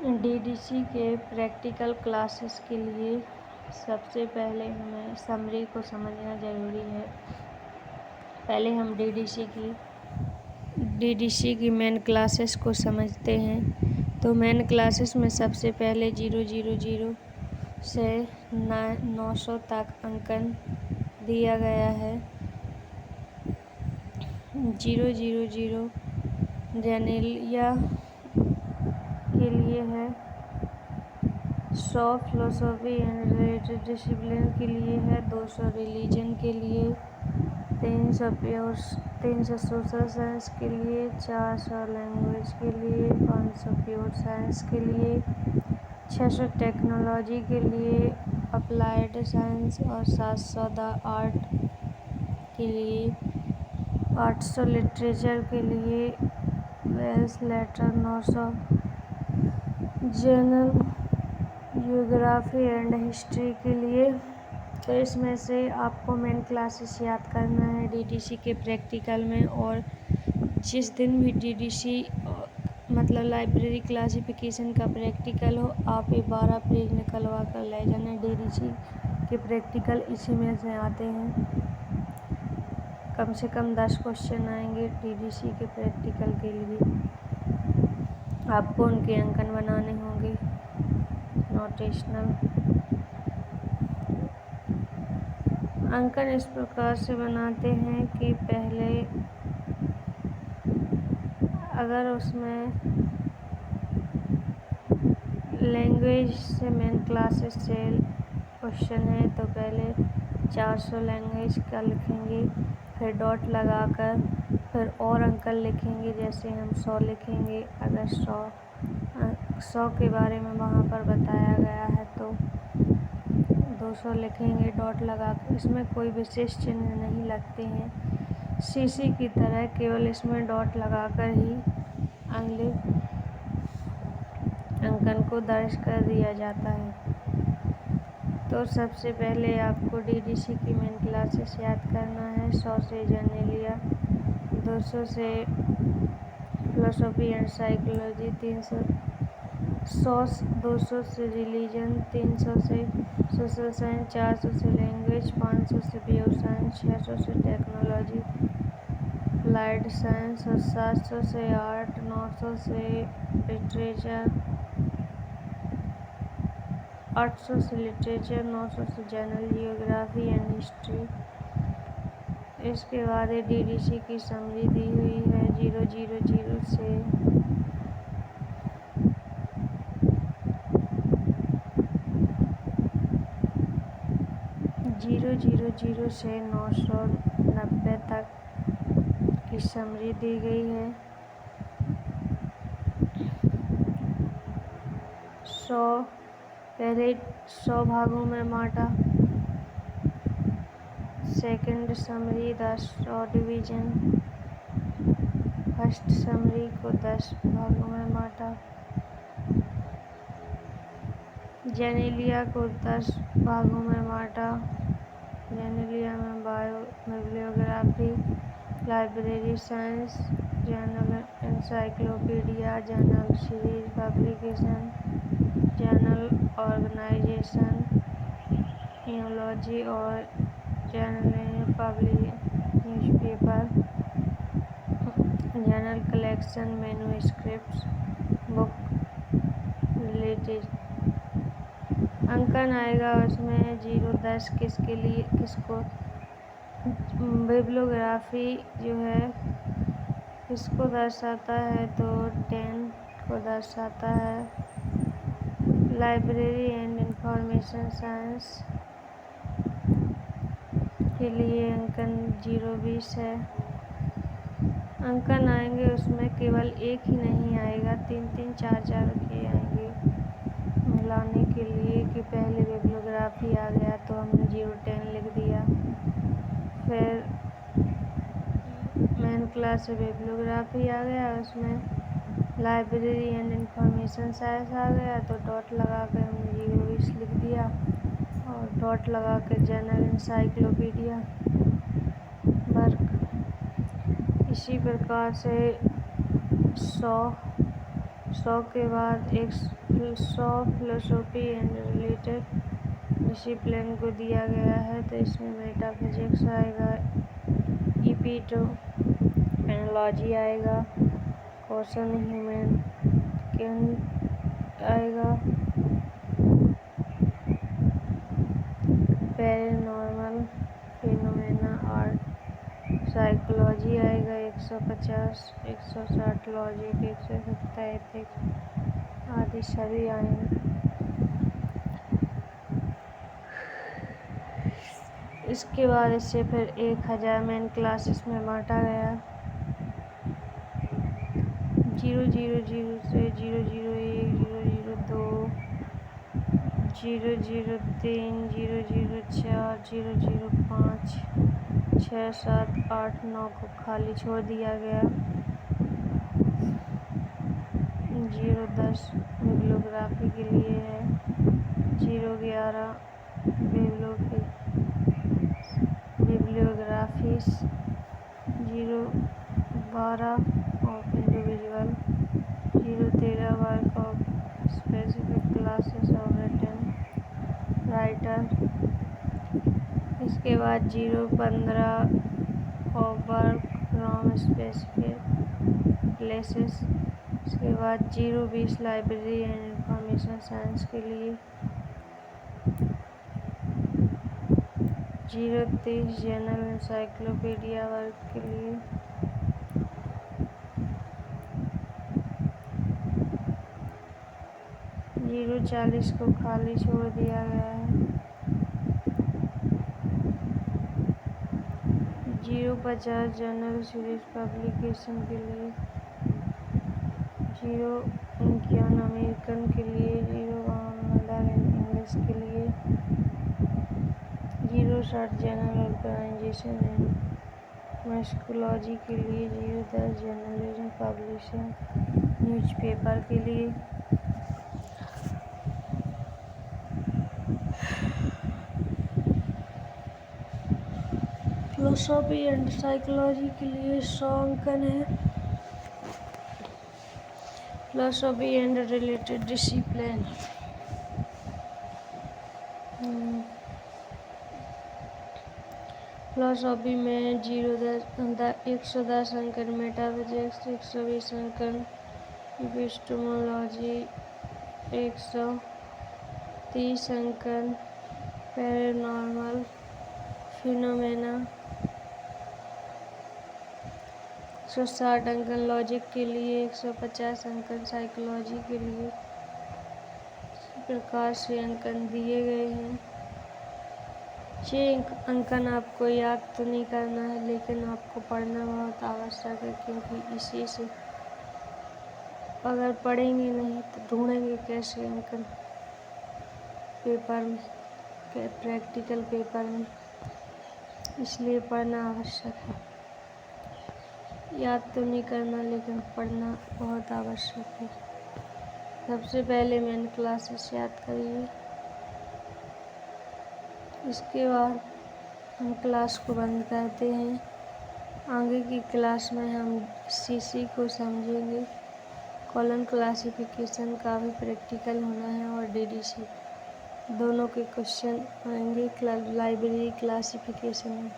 DDC के practical classes के लिए सबसे पहले हमें समरी को समझना ज़रूरी है। पहले हम डीडीसी की मेन क्लासेस को समझते हैं। तो मेन क्लासेस में सबसे पहले 000 से 900 तक अंकन दिया गया है। 000 जेनेलिया के लिए है, 100 फिलोसॉफी एंड रिलेटेड डिसिप्लिन के लिए है, 200 रिलीजन के लिए, 300 सोशल साइंस के लिए, 400 लैंग्वेज के लिए, 500 प्योर साइंस के लिए, 600 टेक्नोलॉजी के लिए, अप्लाइड साइंस और 700 द आर्ट के लिए, 800 लिटरेचर के लिए, belles lettres, 900 general geography and history के लिए। तो इसमें से आपको मेन क्लासेस याद करना है डीडीसी के प्रैक्टिकल में। और जिस दिन भी डीडीसी मतलब लाइब्रेरी क्लासिफिकेशन का प्रैक्टिकल हो, आप ये 12 पेज निकलवा कर ले जाना। डीडीसी के प्रैक्टिकल इसी में से आते हैं। कम से कम 10 क्वेश्चन आएंगे डीडीसी के प्रैक्टिकल के लिए। आपको उनके अंकन बनाने होंगे नोटेशनल। अंकन इस प्रकार से बनाते हैं कि पहले अगर उसमें लैंग्वेज से मेन क्लासेस से क्वेश्चन है तो पहले 400 लैंग्वेज का लिखेंगे, फिर डॉट लगाकर फिर और अंकन लिखेंगे। जैसे हम 100 लिखेंगे, अगर 100 के बारे में वहाँ पर बताया गया है तो 200 लिखेंगे डॉट लगाकर। इसमें कोई विशेष चिन्ह नहीं लगते हैं, सीसी की तरह, केवल इसमें डॉट लगाकर ही अगले अंकन को दर्ज कर दिया जाता है। तो सबसे पहले आपको डीडीसी की मेन क्लासेस याद करना है। 100 से जेनेलिया, 200 से फिलोसॉफी एंड साइकोलॉजी, 200 से रिलीजन, 300 से सोशल साइंस, 400 से लैंग्वेज, 500 से प्योर साइंस, 600 से टेक्नोलॉजी अप्लाइड साइंस और 700 से आर्ट, 900 से लिटरेचर, 800 से लिटरेचर, 900 से जनरल जियोग्राफी एंड हिस्ट्री। इसके बाद डीडीसी की समरी दी हुई है। 000 से 990 तक की समरी दी गई है। 100 भागों में बांटा। Second summary 100 division. First summary को 10 भागों में बांटा। जेनेलिया को 10 भागों में बांटा। जेनेलिया में bio, bibliography, library science, journal encyclopedia, journal series publication, journal organisation, न्यूलॉजी और journal public newspaper, journal collection, manuscripts, book related. अंकन आएगा उसमें 0-10 किसके लिए, किसको बिब्लियोग्राफी जो है किसको दर्शाता है तो 10 को दर्शाता है। लाइब्रेरी एंड इंफॉर्मेशन साइंस के लिए अंकन 0-20 है। अंकन आएंगे उसमें केवल एक ही नहीं आएगा, 3-3, 4-4 के आएंगे मिलाने के लिए कि पहले बिब्लियोग्राफी आ गया तो हमने 0-10 लिख दिया। फिर मेन क्लास से बिब्लियोग्राफी आ गया, उसमें लाइब्रेरी एंड इंफॉर्मेशन साइंस आ गया तो डॉट लगा कर हमने 0-20 लिख दिया और डॉट लगा कर जर्नल एनसाइक्लोपीडिया वर्क। इसी प्रकार से 100 के बाद फिलोसॉफी एंड रिलेटेड डिसिप्लिन को दिया गया है, तो इसमें मेटाफिजिक्स आएगा, एपिस्टेमोलॉजी आएगा, कॉशन ह्यूमन आएगा, पैरानॉर्मल फिनोमेना आर्ट साइकोलॉजी आएगा, 150, 160 लॉजिक, 170 एथिक्स आदि सभी आएंगे। इसके बाद इससे फिर 1000 मेन क्लासेस में बांटा गया। 000 से 001, 002, 003, 004, 005, 6, 7, 8, 9 को खाली छोड़ दिया गया। 010 बिब्लियोग्राफी के लिए है, 011 bibliographies, 012 of individual, 013 work of specific classes of written writer. इसके बाद 015 of work from specific places. इसके बाद 020 लाइब्रेरी एंड इंफॉर्मेशन साइंस के लिए, 023 जनरल इंसाइक्लोपीडिया वर्क के लिए, 040 को खाली छोड़ दिया गया है। 050 जनरल सीरीज पब्लिकेशन के लिए, 051 अमेरिकन के लिए, 052 मदर इंग्लिश के लिए, 060 जनरल ऑर्गेनाइजेशन एंड मस्कुलॉजी के लिए, 010 जर्नलिज्म पब्लिशिंग न्यूज़पेपर के लिए, फिलोसॉफी एंड साइकोलॉजी के लिए 100 अंकन है। Philosophy and related discipline, philosophy में 110 अंकन, मेटाफिजिक्स 120 अंकन, एपिस्टेमोलॉजी 130 अंकन, पैरानॉर्मल फिनोमेना 160 अंकन, लॉजिक के लिए 150 अंकन, साइकोलॉजी के लिए इस प्रकार से अंकन दिए गए हैं। 6 अंकन आपको याद तो नहीं करना है, लेकिन आपको पढ़ना बहुत आवश्यक है, क्योंकि इसी से अगर पढ़ेंगे नहीं तो ढूंढेंगे कैसे अंकन पेपर में, प्रैक्टिकल पेपर में, इसलिए पढ़ना आवश्यक है। याद तो नहीं करना, लेकिन पढ़ना बहुत आवश्यक है। सबसे पहले मेन क्लासेस याद करिए, इसके बाद हम क्लास को बंद करते हैं। आगे की क्लास में हम सीसी को समझेंगे। कॉलम क्लासिफिकेशन का भी प्रैक्टिकल होना है और डीडीसी दोनों के क्वेश्चन आएंगे लाइब्रेरी क्लासिफिकेशन में।